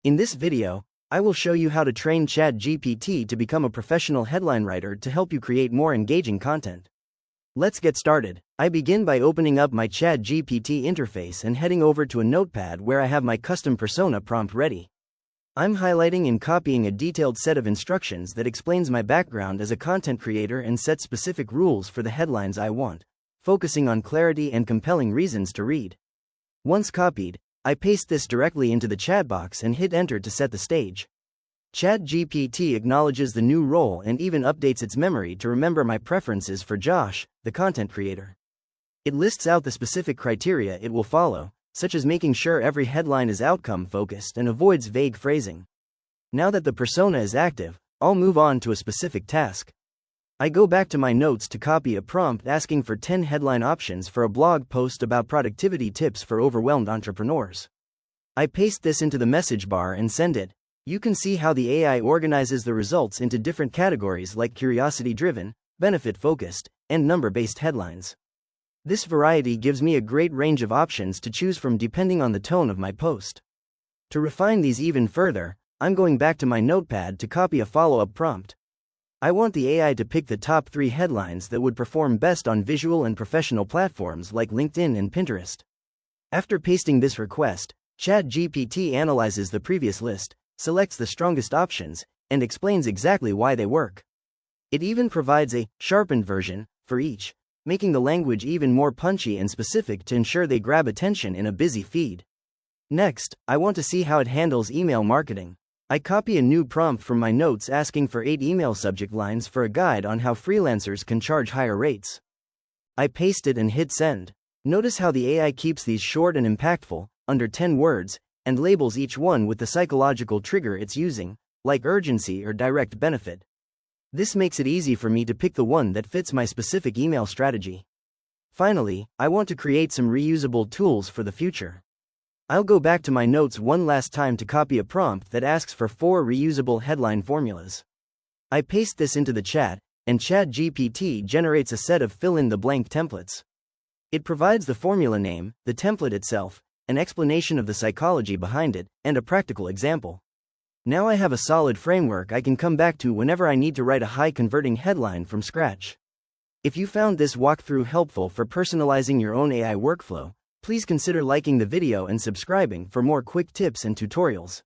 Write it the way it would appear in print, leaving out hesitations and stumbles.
In this video, I will show you how to train ChatGPT to become a professional headline writer to help you create more engaging content. Let's get started. I begin by opening up my ChatGPT interface and heading over to a notepad where I have my custom persona prompt ready. I'm highlighting and copying a detailed set of instructions that explains my background as a content creator and sets specific rules for the headlines I want, focusing on clarity and compelling reasons to read. Once copied, I paste this directly into the chat box and hit enter to set the stage. ChatGPT acknowledges the new role and even updates its memory to remember my preferences for Josh, the content creator. It lists out the specific criteria it will follow, such as making sure every headline is outcome-focused and avoids vague phrasing. Now that the persona is active, I'll move on to a specific task. I go back to my notes to copy a prompt asking for 10 headline options for a blog post about productivity tips for overwhelmed entrepreneurs. I paste this into the message bar and send it. You can see how the AI organizes the results into different categories like curiosity-driven, benefit-focused, and number-based headlines. This variety gives me a great range of options to choose from depending on the tone of my post. To refine these even further, I'm going back to my notepad to copy a follow-up prompt. I want the AI to pick the top 3 headlines that would perform best on visual and professional platforms like LinkedIn and Pinterest. After pasting this request, ChatGPT analyzes the previous list, selects the strongest options, and explains exactly why they work. It even provides a sharpened version for each, making the language even more punchy and specific to ensure they grab attention in a busy feed. Next, I want to see how it handles email marketing. I copy a new prompt from my notes asking for 8 email subject lines for a guide on how freelancers can charge higher rates. I paste it and hit send. Notice how the AI keeps these short and impactful, under 10 words, and labels each one with the psychological trigger it's using, like urgency or direct benefit. This makes it easy for me to pick the one that fits my specific email strategy. Finally, I want to create some reusable tools for the future. I'll go back to my notes one last time to copy a prompt that asks for 4 reusable headline formulas. I paste this into the chat, and ChatGPT generates a set of fill-in-the-blank templates. It provides the formula name, the template itself, an explanation of the psychology behind it, and a practical example. Now I have a solid framework I can come back to whenever I need to write a high-converting headline from scratch. If you found this walkthrough helpful for personalizing your own AI workflow, please consider liking the video and subscribing for more quick tips and tutorials.